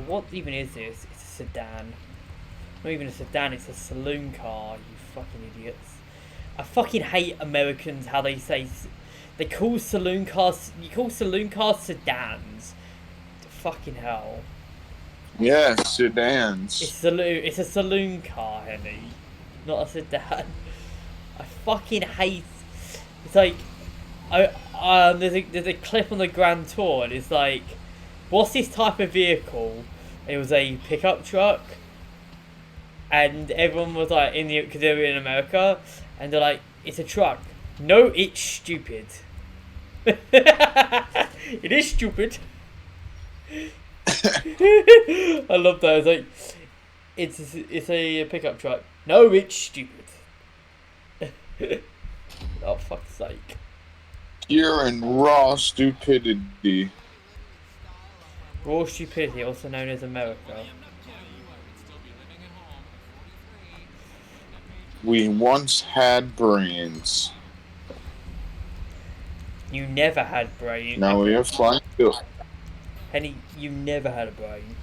What even is this? It's a sedan. Not even a sedan, it's a saloon car, you fucking idiots. I fucking hate Americans how they say... They call saloon cars... You call saloon cars sedans. Fucking hell. Yeah, sedans. It's a saloon car, Henny. Not a sedan. I fucking hate... It's like... there's a clip on the Grand Tour and it's like... What's this type of vehicle? It was a pickup truck. And everyone was like, because they were in America, and they're like, it's a truck. No, it's stupid. It is stupid. I love that. It's like, it's a pickup truck. No, it's stupid. Oh, fuck's sake. You're in raw stupidity. Raw stupidity, also known as America. We once had brains. You never had brain. Now we have flying dildos. Henny, you never had a brain.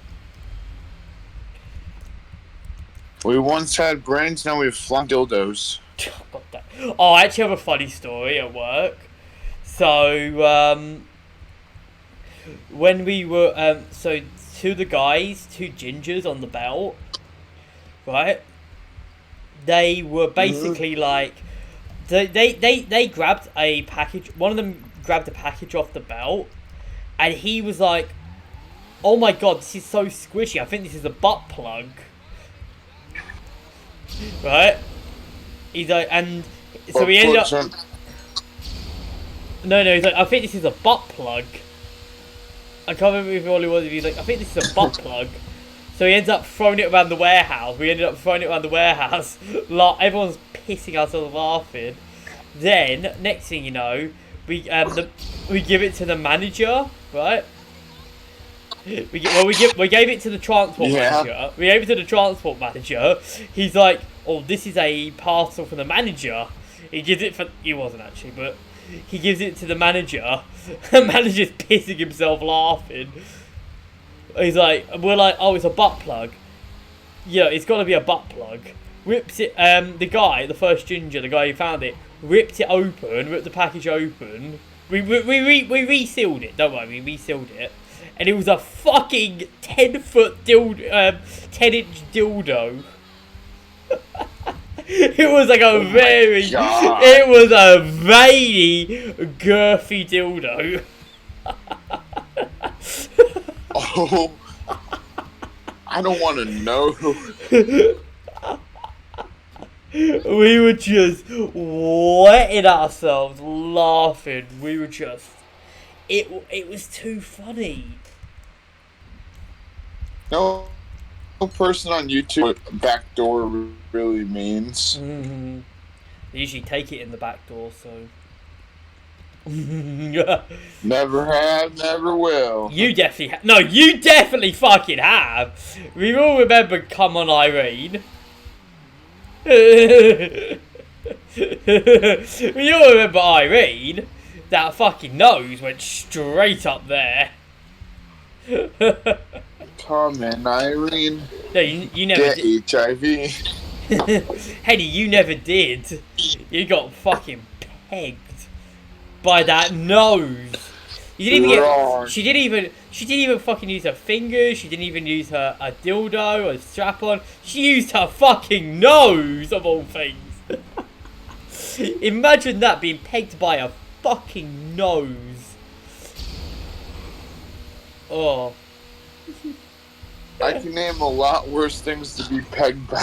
We once had brains, now we have flying dildos. Oh, I actually have a funny story at work. So, when we were, so two gingers on the belt, right? They were basically like, they grabbed a package. One of them grabbed a package off the belt, and he was like, "Oh my god, this is so squishy. I think this is a butt plug." Right? He's like, and so we ended up. No, he's like, I think this is a butt plug. I can't remember if it was. He's like, I think this is a butt plug. So he ends up throwing it around the warehouse. We ended up throwing it around the warehouse. Everyone's pissing ourselves laughing. Then, next thing you know, we give it to the manager, right? We gave it to the transport manager. We gave it to the transport manager. He's like, "Oh, this is a parcel for the manager." He gives it for... He wasn't actually, but... He gives it to the manager. The manager's pissing himself laughing. He's like, we're like, "Oh, it's a butt plug." Yeah, it's got to be a butt plug. Rips it. The first ginger, the guy who found it, ripped it open, ripped the package open. We resealed it. Don't worry, we resealed it, and it was a fucking 10-foot dildo, 10-inch dildo. It was like a it was a veiny, girthy dildo. Oh, I don't want to know. We were just wetting ourselves laughing. We were just... It was too funny. No person on YouTube what backdoor really means. Mm-hmm. They usually take it in the back door, so... Never have, never will. You definitely no, you definitely fucking have. We all remember Come On Irene. We all remember Irene. That fucking nose went straight up there. Come in, Irene. No, you never did. HIV. Henny, you never did. You got fucking pegged by that nose. You didn't even get. She didn't even fucking use her fingers. She didn't even use a dildo or a strap on. She used her fucking nose, of all things. Imagine that, being pegged by a fucking nose. Oh. I can name a lot worse things to be pegged by.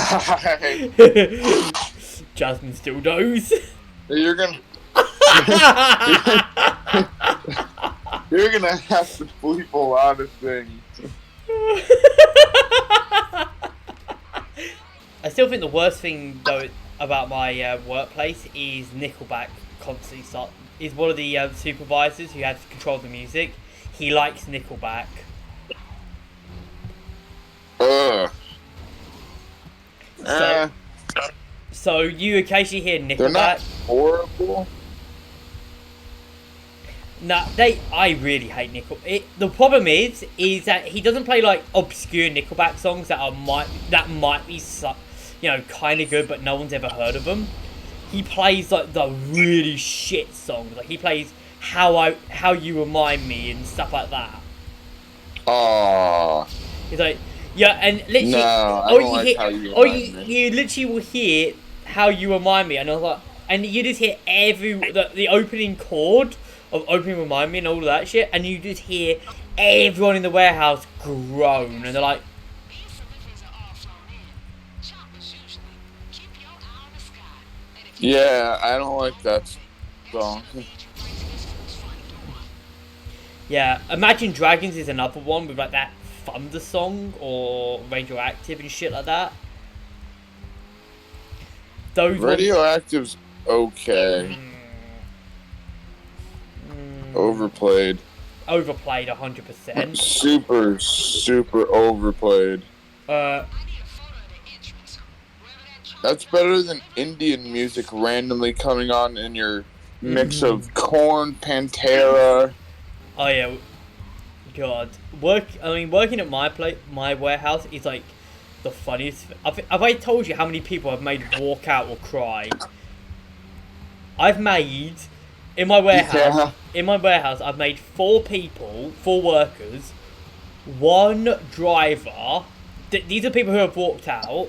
Jasmin's dildos. You're gonna have to bleep a lot of things. I still think the worst thing though about my workplace is Nickelback constantly is one of the supervisors who had to control the music. He likes Nickelback. So you occasionally hear Nickelback. They're not horrible. Nah, I really hate the problem is that he doesn't play like obscure Nickelback songs that might be kind of good, but no one's ever heard of them. He plays like the really shit songs. Like he plays How You Remind Me and stuff like that. Oh. He's like, yeah, and literally, No, I don't like How You Remind Me. You literally will hear How You Remind Me, and I was like, and you just hear the opening chord of Opening Remind Me and all of that shit, and you just hear everyone in the warehouse groan, and they're like, yeah, I don't like that song. yeah, Imagine Dragons is another one with like that Thunder song or Radioactive and shit like that. Radioactive's okay. Overplayed. Overplayed 100%. Super, super overplayed. That's better than Indian music randomly coming on in your mix of Korn, Pantera. Oh yeah, God. Working at my warehouse is like the funniest. Have I told you how many people I've made walk out or cry? I've made in my warehouse. Yeah. In my warehouse, I've made 4 workers, 1 driver. These are people who have walked out.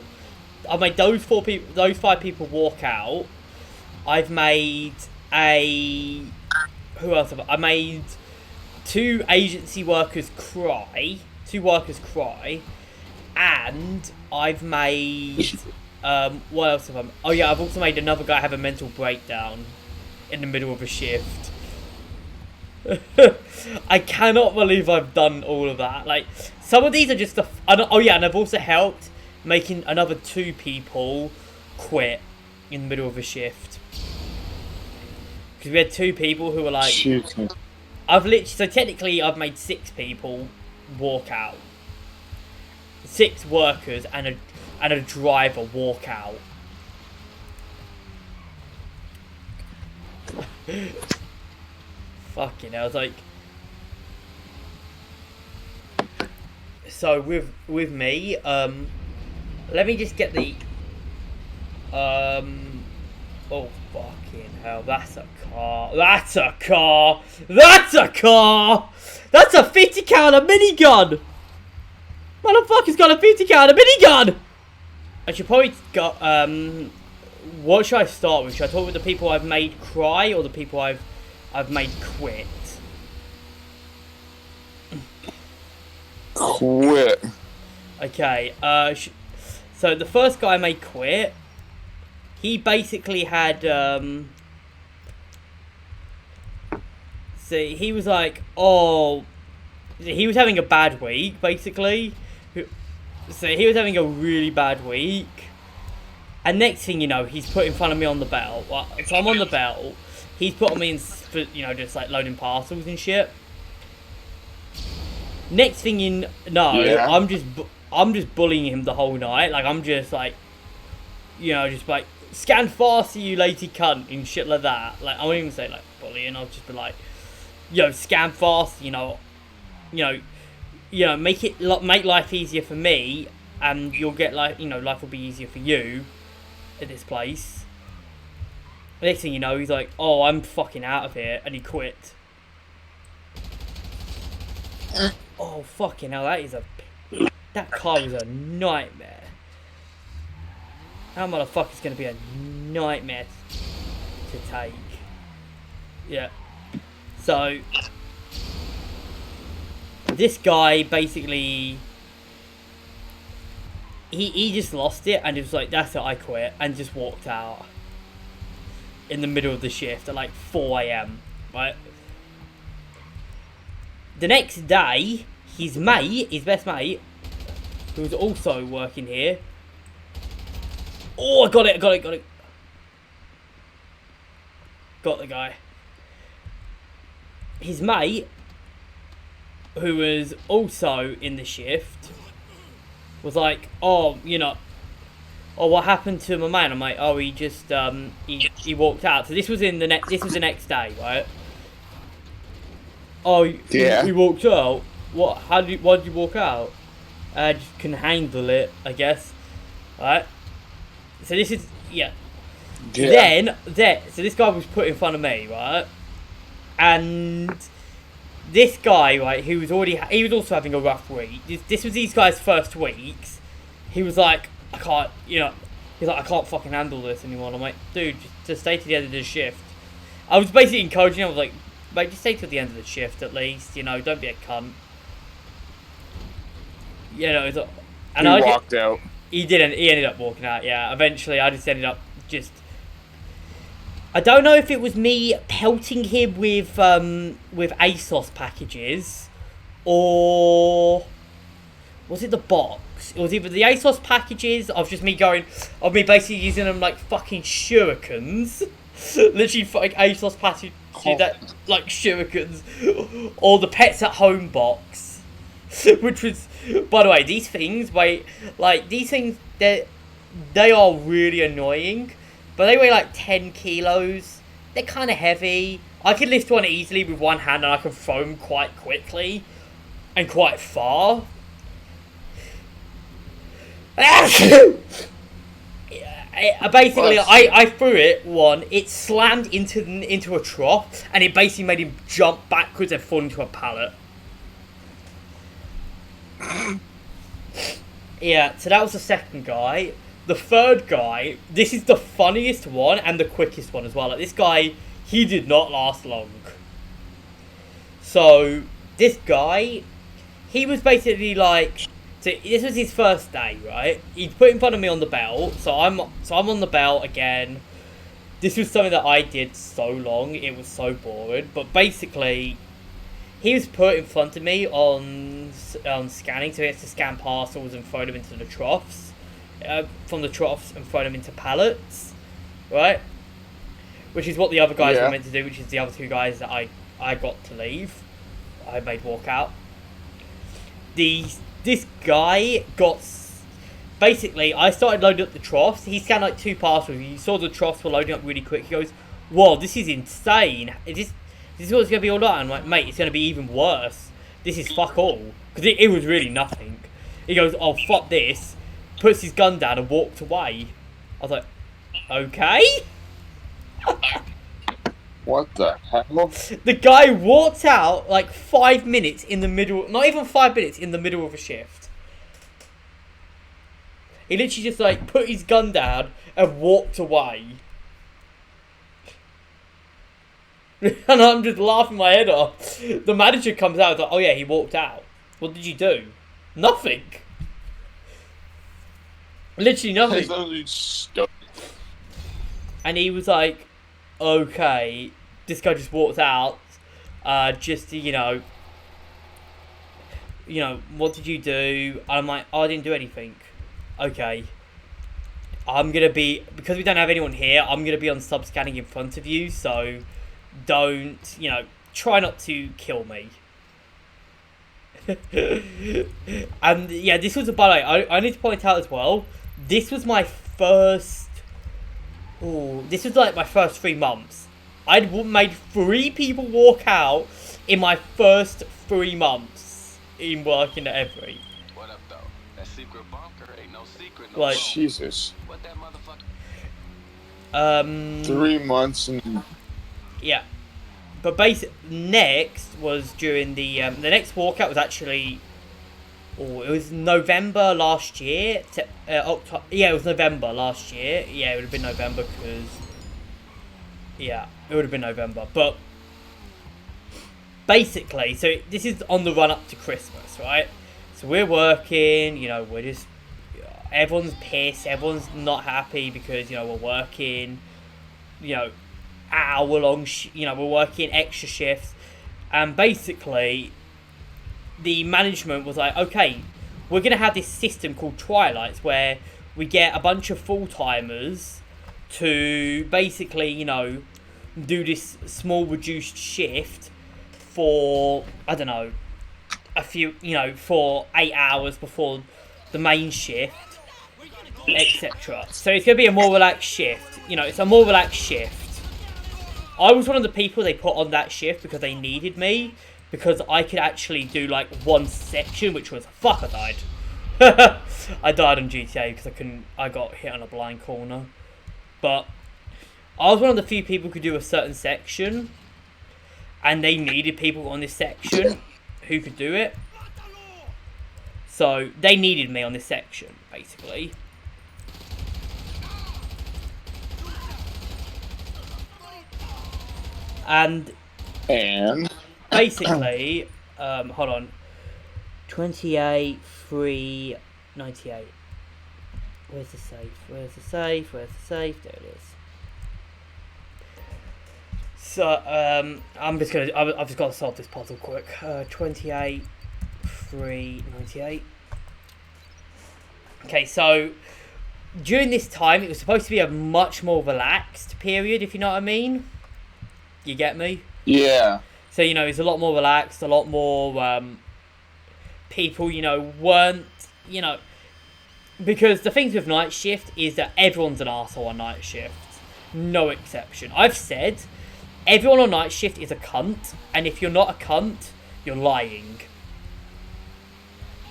I've made those 5 people walk out. I've made who else have I made 2 agency workers cry. 2 workers cry. And I've made what else have I made? Oh yeah, I've also made another guy have a mental breakdown in the middle of a shift. I cannot believe I've done all of that. Like, some of these are just oh yeah, and I've also helped making another 2 people quit in the middle of a shift. Because we had 2 people who were like, so technically I've made 6 people walk out. 6 workers and a driver walk out. Fucking hell, I was like... So, with me, let me just get the... Oh, fucking hell, that's a car. That's a car! That's a car! That's a 50 caliber minigun! Motherfucker's got a 50 caliber minigun! I should probably go, what should I start with? Should I talk with the people I've made cry or the people I've made quit? Quit. Okay, so the first guy I made quit, he basically had, so he was like, oh, he was having a bad week, basically. So he was having a really bad week. And next thing you know, he's put in front of me on the belt. So I'm on the belt. He's put me in, just like loading parcels and shit. Next thing you know, yeah. I'm just bullying him the whole night. Like, I'm just like, just like, scan faster, you lazy cunt, and shit like that. Like, I won't even say like bullying. I'll just be like, scan fast, make life easier for me, and you'll get life will be easier for you at this place. The next thing you know, he's like, oh, I'm fucking out of here, and he quit. Oh, fucking hell, that car was a nightmare. That motherfucker's gonna be a nightmare to take. Yeah. So, this guy basically, he just lost it and it was like, that's it, I quit, and just walked out in the middle of the shift at like 4 AM, right? The next day, his best mate, who was also working here, oh, I got it. Got the guy. His mate, who was also in the shift, was like, oh, what happened to my man? I'm like, oh, he just, he walked out. So this was the next day, right? Oh, Yeah. you walked out? What? Why did you walk out? Just couldn't handle it, I guess. Right? So this is, yeah. Yeah. So this guy was put in front of me, right? And this guy, right, he was also having a rough week. This was these guys' first weeks. He was like, I can't, he's like, I can't fucking handle this anymore. And I'm like, dude, just stay to the end of the shift. I was basically encouraging him. I was like, mate, just stay till the end of the shift at least. Don't be a cunt. And He walked out. He didn't. He ended up walking out. Yeah. Eventually, I just ended up I don't know if it was me pelting him with ASOS packages, or was it the box? It was either the ASOS packages of just me basically using them like fucking shurikens, literally like ASOS packages that like shurikens, or the pets at home box, which was, by the way, these things they are really annoying. But they weigh like 10 kilos. They're kind of heavy. I can lift one easily with one hand and I can throw them quite quickly. And quite far. Basically, I threw it one. It slammed into a trough. And it basically made him jump backwards and fall into a pallet. Yeah, so that was the second guy. The third guy, this is the funniest one and the quickest one as well. Like, this guy, he did not last long. So, this guy, he was basically like, so this was his first day, right? He put in front of me on the belt, so I'm on the belt again. This was something that I did so long, it was so boring. But basically, he was put in front of me on scanning, so he has to scan parcels and throw them into the troughs. From the troughs and throw them into pallets, right? Which is what the other guys were meant to do, which is the other two guys that I got to leave. I made walk out. This guy got... Basically, I started loading up the troughs. He scanned like 2 parcels. He saw the troughs were loading up really quick. He goes, whoa, this is insane. Is this what it's going to be all like? I'm like, mate, it's going to be even worse. This is fuck all. Because it was really nothing. He goes, oh, fuck this. Puts his gun down and walked away. I was like, okay? What the hell? The guy walked out like 5 minutes in the middle, not even 5 minutes in the middle of a shift. He literally just like put his gun down and walked away. And I'm just laughing my head off. The manager comes out and like, oh yeah, he walked out. What did you do? Nothing. Literally nothing. And he was like, okay, this guy just walked out, just to, what did you do? I'm like, oh, I didn't do anything. Okay. I'm going to be, because we don't have anyone here, I'm going to be on sub-scanning in front of you, so don't, try not to kill me. And yeah, this was, by the way, I need to point out as well, this was my first... this was like my first 3 months. I'd made 3 people walk out in my first 3 months in working at Every. What up, though? That secret bunker ain't no secret. Like, Jesus. What that motherfucker? 3 months and... Yeah. But next was during the next walkout was actually... it was November last year. October. Yeah, it was November last year. Yeah, it would have been November because... Yeah, it would have been November. But basically, so this is on the run up to Christmas, right? So we're working, we're just... Everyone's pissed. Everyone's not happy because, we're working, hour-long... we're working extra shifts. And basically... the management was like, okay, we're going to have this system called Twilights where we get a bunch of full-timers to basically, do this small reduced shift for, I don't know, a few, for 8 hours before the main shift, etc. So it's going to be a more relaxed shift. It's a more relaxed shift. I was one of the people they put on that shift because they needed me. because I could actually do like one section, which was fuck. I died. I died on GTA because I got hit on a blind corner, but I was one of the few people who could do a certain section, and they needed people on this section who could do it. So they needed me on this section, basically. And basically, hold on. 28, 3, 98. Where's the safe? Where's the safe? Where's the safe? There it is. So, I've just got to solve this puzzle quick. 28, 3, 98. Okay, so during this time, it was supposed to be a much more relaxed period, if you know what I mean. You get me? Yeah. So, you know, it's a lot more relaxed, a lot more, people, you know, weren't, you know, because the things with night shift is that everyone's an arsehole on night shift. No exception. I've said everyone on night shift is a cunt, and if you're not a cunt, you're lying.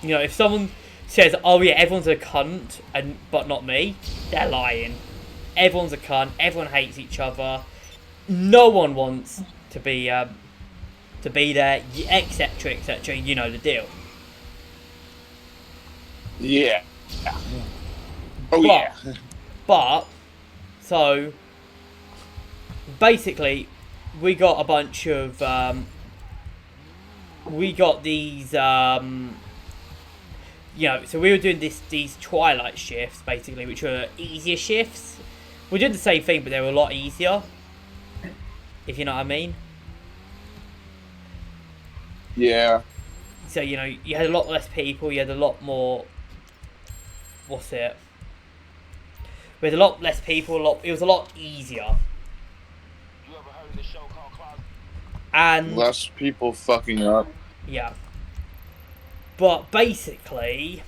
You know, if someone says, oh yeah, everyone's a cunt, but not me, they're lying. Everyone's a cunt, everyone hates each other, no one wants to be there, etc, etc, you know the deal. Yeah. Oh yeah. But, so, basically, we got a bunch of, we got these, you know, so we were doing these twilight shifts, basically, which were easier shifts. We did the same thing, but they were a lot easier, if you know what I mean. Yeah. So, you know, you had a lot less people, you had a lot more, what's it? We had a lot less people, it was a lot easier. You ever heard of this show called Closet? And less people fucking up. yeah. But basically,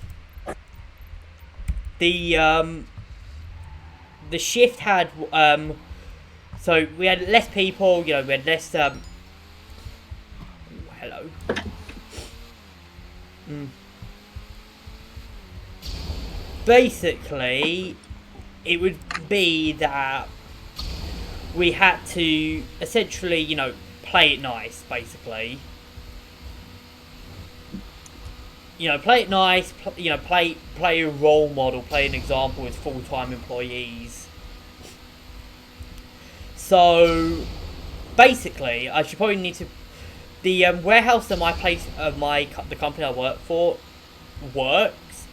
the shift had, so we had less people, you know, we had less, hello. Basically, it would be that we had to essentially, you know, play it nice, basically. You know, play it nice, you know, play a role model, play an example with full-time employees. So, basically, I should probably need to... The warehouse that the company I work for works,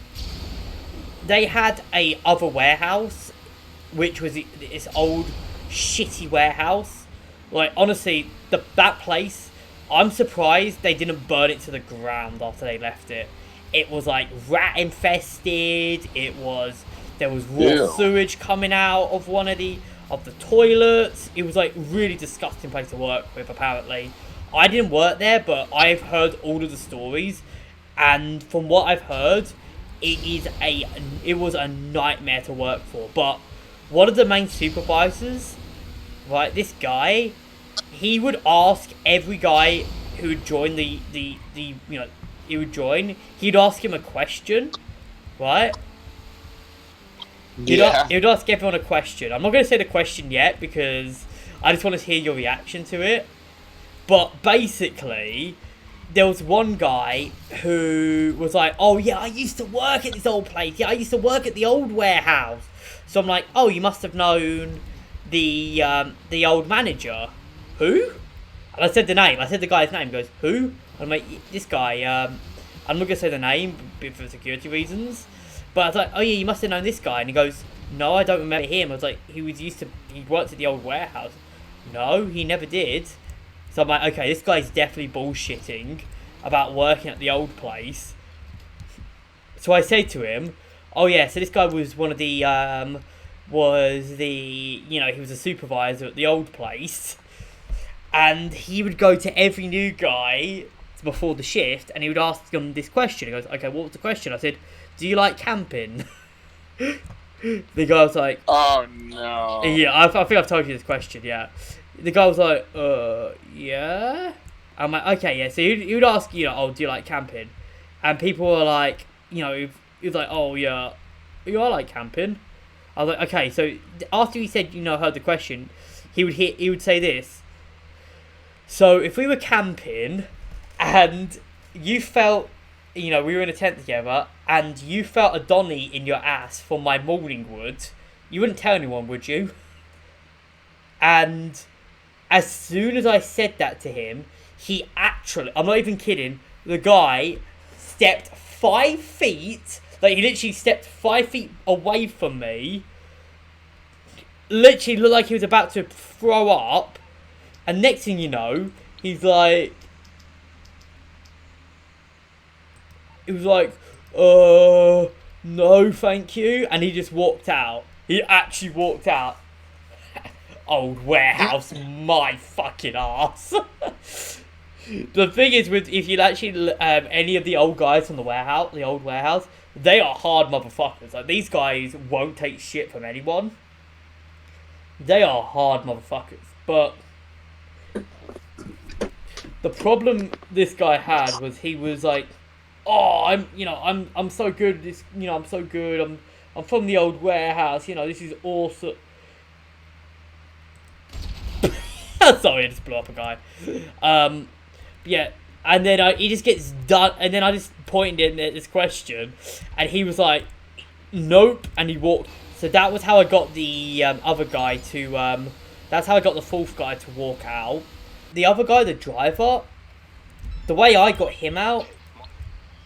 they had a other warehouse, which was this old, shitty warehouse. Like, honestly, that place... I'm surprised they didn't burn it to the ground after they left it. It was like rat infested. There was raw sewage coming out of one of the toilets. It was like really disgusting place to work with, apparently. I didn't work there, but I've heard all of the stories, and from what I've heard, it was a nightmare to work for. But one of the main supervisors, right, this guy, he would ask every guy who would join the you know, he would ask him a question, right? He would ask everyone a question. I'm not going to say the question yet because I just want to hear your reaction to it. But basically, there was one guy who was like, oh yeah, I used to work at this old place. Yeah, I used to work at the old warehouse. So I'm like, oh, you must have known the old manager. Who? And I said the name. I said the guy's name. He goes, who? I'm like, this guy, I'm not going to say the name for security reasons. But I was like, oh yeah, you must have known this guy. And he goes, no, I don't remember him. I was like, he worked at the old warehouse. No, he never did. So I'm like, okay, this guy's definitely bullshitting about working at the old place. So I say to him, oh yeah, so this guy was one of the, you know, he was a supervisor at the old place. And he would go to every new guy before the shift, and he would ask them this question. He goes, okay, what was the question? I said, do you like camping? The guy was like... Oh, no. Yeah, I think I've told you this question, yeah. The guy was like, yeah? I'm like, okay, yeah. So you'd ask, oh, do you like camping? And people were like, he was like, oh yeah, I like camping. I was like, okay. So after he said, heard the question, he would say this. So if we were camping, and you felt, we were in a tent together, and you felt a donny in your ass from my morning wood, you wouldn't tell anyone, would you? And as soon as I said that to him, he actually, I'm not even kidding, the guy stepped 5 feet, like he literally stepped 5 feet away from me, literally looked like he was about to throw up, and next thing you know, he was like, no thank you, and he just walked out. He actually walked out. Old warehouse, my fucking ass. The thing is, if you actually any of the old guys from the old warehouse, they are hard motherfuckers. Like, these guys won't take shit from anyone. They are hard motherfuckers. But the problem this guy had was he was like, oh, I'm so good. I'm so good. I'm from the old warehouse. This is awesome. Sorry, I just blew up a guy. Yeah, and then he just gets done, and then I just pointed in at this question, and he was like, nope, and he walked. So that was how I got the other guy to, that's how I got the fourth guy to walk out. The other guy, the driver, the way I got him out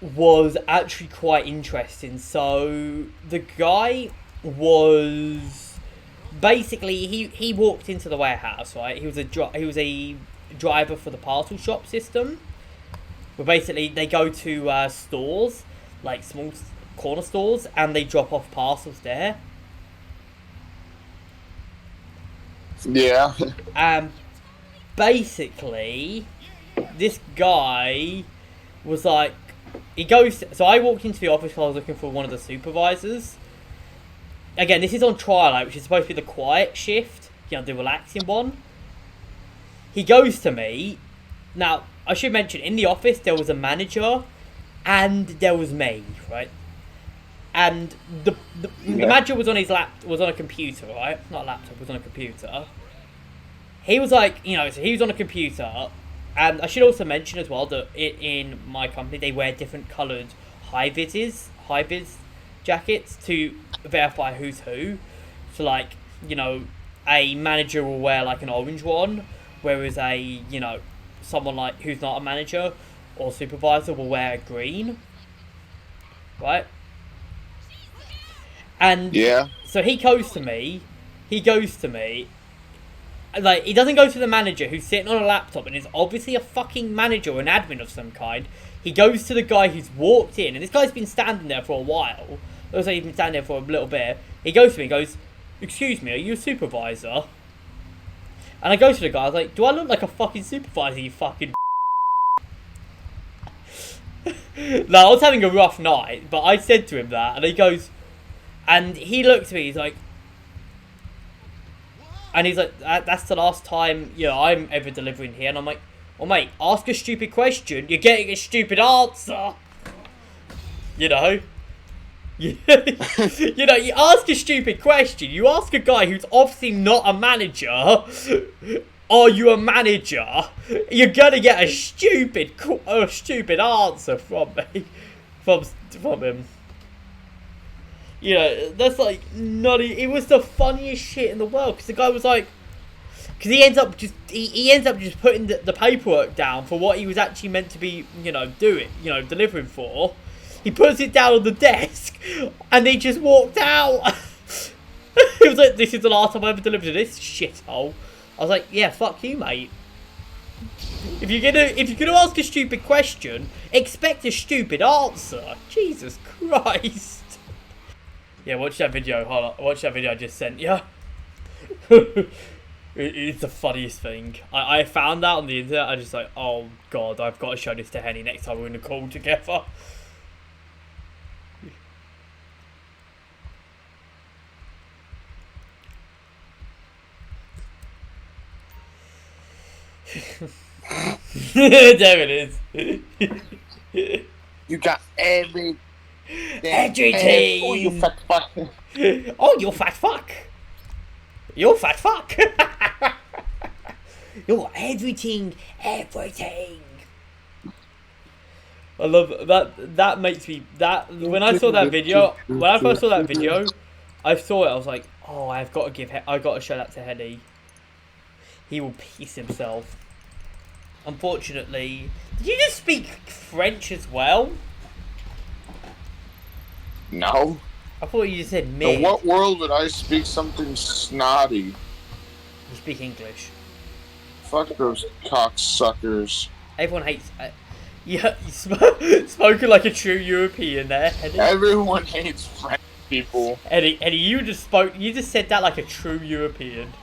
was actually quite interesting. So the guy was... Basically, he walked into the warehouse, right? He was a driver for the parcel shop system. Where basically they go to stores, like small corner stores, and they drop off parcels there. Yeah. Basically, this guy was like, he goes. So I walked into the office while I was looking for one of the supervisors. Again, this is on Twilight, which is supposed to be the quiet shift, the relaxing one. He goes to me. Now, I should mention, in the office, there was a manager, and there was me, right? And the manager was on was on a computer, right? Not a laptop, was on a computer. He was like, so he was on a computer, and I should also mention as well that in my company, they wear different coloured high-vis jackets to verify who's who. So like, a manager will wear like an orange one, whereas someone like who's not a manager or supervisor will wear a green, right? And yeah, so he goes to me, like, he doesn't go to the manager who's sitting on a laptop and is obviously a fucking manager or an admin of some kind. He goes to the guy who's walked in, and this guy's been standing there for a while. Looks like he's been standing there for a little bit. He goes to me and goes, excuse me, are you a supervisor? And I go to the guy, I was like, do I look like a fucking supervisor, you fucking No, I was having a rough night, but I said to him that, and he goes, and he looked at me, he's like, that's the last time, I'm ever delivering here. And I'm like, well, mate, ask a stupid question, you're getting a stupid answer. You ask a stupid question. You ask a guy who's obviously not a manager, are you a manager? You're gonna get a stupid answer from me, from him. That's like not. It was the funniest shit in the world, because the guy was like, because he ends up just putting the paperwork down for what he was actually meant to be, delivering for. He puts it down on the desk, and he just walked out. He was like, this is the last time I ever delivered to this shithole. I was like, yeah, fuck you, mate. If you're gonna ask a stupid question, expect a stupid answer. Jesus Christ. Yeah, watch that video. Hold on. Watch that video I just sent you. It's the funniest thing. I found that on the internet. I just like, oh god, I've got to show this to Henny next time we're in a call together. There it is. You got everything. Everything. Oh, you fat fuck. Oh, you fat fuck. You fat fuck. You're everything. Everything. I love that. That makes me when I saw that video. When I first saw that video, I saw it. I was like, oh, I've got to show that to Henny. He will piece himself. Unfortunately, did you just speak French as well? No. I thought you just said me. In what world would I speak something snotty? You speak English. Fuck those cocksuckers. Everyone hates. Yeah, spoken like a true European there, Eddie. Everyone hates French people. Eddie, you just said that like a true European.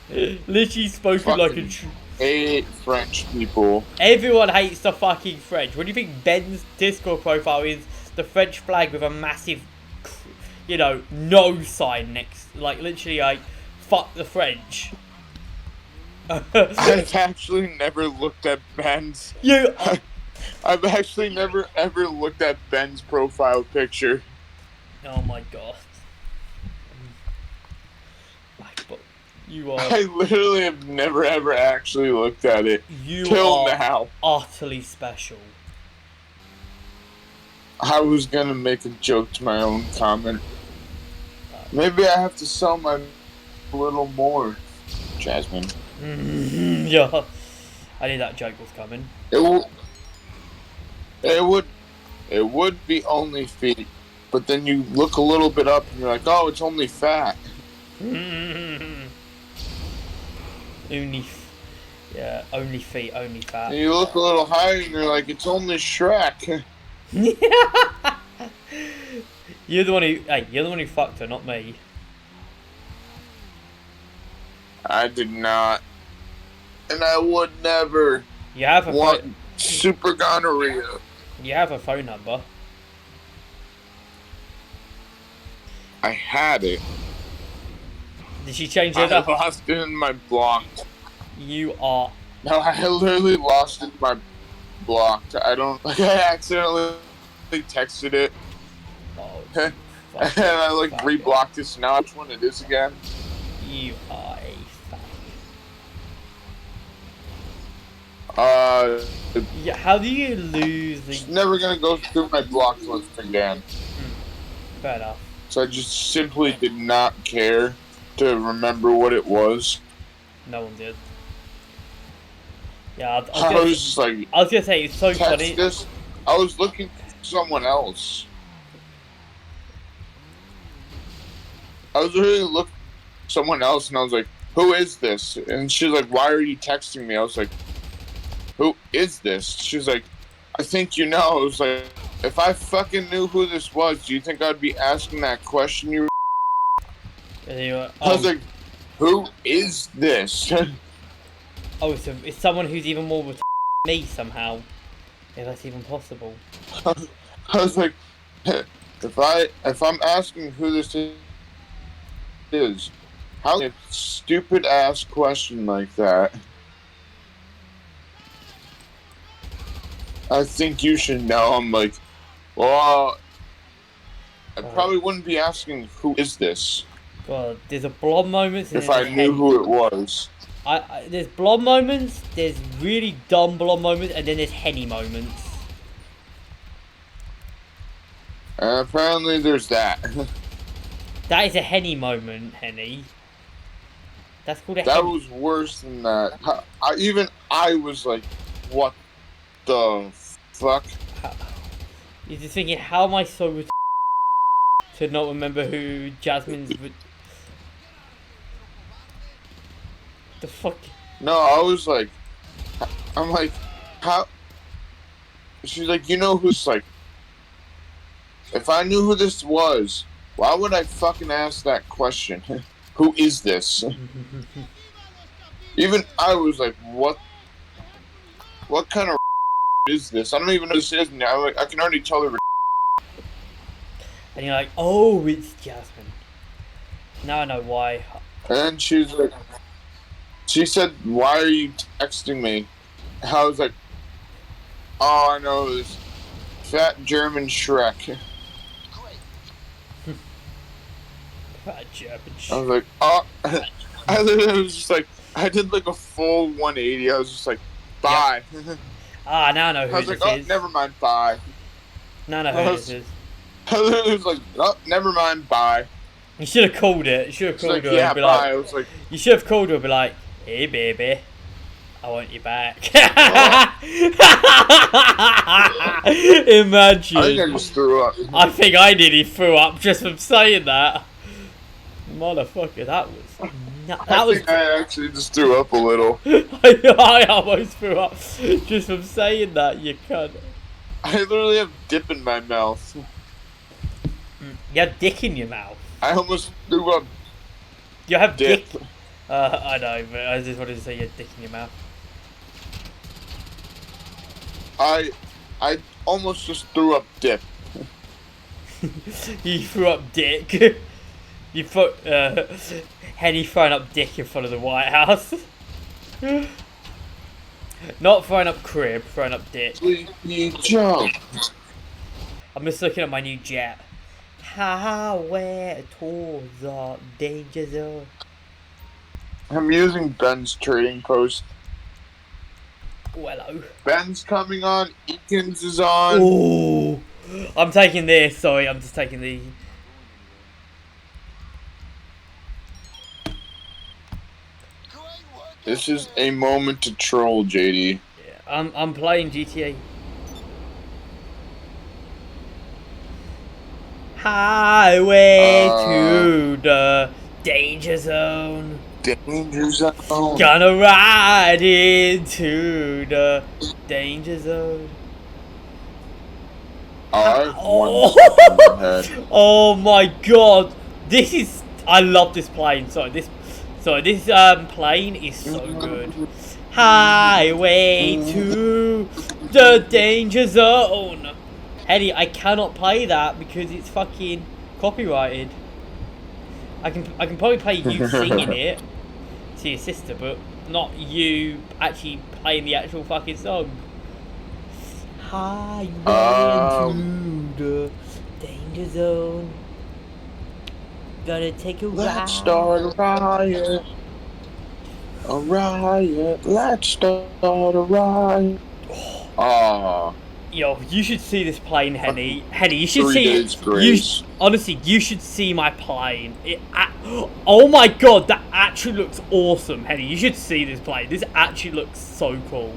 Literally spoken like a true. Hate French people. Everyone hates the fucking French. What do you think Ben's Discord profile is? The French flag with a massive, no sign next. Like, literally, like, fuck the French. I've actually never looked at Ben's. I've actually never ever looked at Ben's profile picture. Oh my god. You are. I literally have never ever actually looked at it. Till now. Utterly special. I was gonna make a joke to my own comment. Maybe I have to sell my little more, Jasmin. Yeah, I knew that joke was coming. It would be only feet, but then you look a little bit up and you're like, oh, it's only fat. Only feet, only fat. And you look a little higher and you're like, it's only Shrek. You're the one who fucked her, not me. I did not. And I would never. You have a super gonorrhea. You have a phone number. I had it. Did she change it I up? lost it in my blocked. You are. No, I literally lost it in my blocked. I accidentally texted it. Oh, and I reblocked it, so now which one it is again. You are a fuck. Yeah, how do you lose the... It's never gonna go through my blocked list again. Fair enough. So I just simply did not care to remember what it was. No one did. Yeah, I was just like... I was gonna say, it's so funny. This. I was looking for someone else. I was really looking for someone else, and I was like, who is this? And she's like, why are you texting me? I was like, who is this? She's like, I think you know. I was like, if I fucking knew who this was, do you think I'd be asking that question? I was like, who is this? Oh, so it's someone who's even more with me somehow. If that's even possible. I was like, if I'm asking who this is, how a stupid ass question like that? I think you should know. I'm like, well, I probably wouldn't be asking who is this. God, there's a blob moment. If I knew who it was. There's blob moments, there's really dumb blob moments, and then there's Henny moments. Apparently there's that. That is a Henny moment, Henny. That's called a That Henny. was worse than that. I was like, what the fuck? You're just thinking, how am I so to not remember who Jasmin's... The fuck? No, I was like, I'm like, how? She's like, you know who's like, if I knew who this was, why would I fucking ask that question? Who is this? Even I was like, what kind of is this? I don't even know who this is now. Like, I can already tell her. And you're like, oh, it's Jasmin. Now I know why. And she's like, She said, "Why are you texting me?" I was like, "Oh, I know this fat German Shrek." I was like, "Oh," I literally was just like, I did like a full 180. I was just like, "Bye." Yep. Ah, now I know I who was this like, "Oh, is. never mind, bye." Now I know who this is. I literally was like, "Oh, never mind, bye." You should have called it. You should have She's called like, her "Yeah, and be bye." like, I was like, you should have called her and be like, hey baby, I want you back. Imagine. I think I just threw up. I think I nearly threw up just from saying that. Motherfucker, that was... I think I actually just threw up a little. I almost threw up just from saying that, you cunt. I literally have dip in my mouth. You have dick in your mouth. I almost threw up. You have Dip. dick. I know, but I just wanted to say you had dick in your mouth. I almost just threw up dip. You threw up dick. You put Henny throwing up dick in front of the White House. Not throwing up crib, throwing up dick. Sleepy Joe. I'm just looking at my new jet. Highway towards the danger zone. I'm using Ben's trading post. Oh, hello. Ben's coming on. Eakins is on. Ooh. I'm taking this. Sorry, I'm just taking the... This is a moment to troll, JD. Yeah, I'm playing GTA. Highway to the danger zone. Danger zone. Gonna ride into the danger zone. Oh my god, this is... I love this plane. Sorry, this plane is so good. Highway to the danger zone. Henny, I cannot play that because it's fucking copyrighted. I can probably play you singing it to your sister, but not you actually playing the actual fucking song. Highway to the danger zone. Gonna take a ride. Let's start a riot. A riot. Let's start a riot. Yo, you should see this plane, Henny. Henny, you should 3 see days it. grace. Honestly, you should see my plane. Oh my god, that actually looks awesome, Henny. You should see this plane. This actually looks so cool.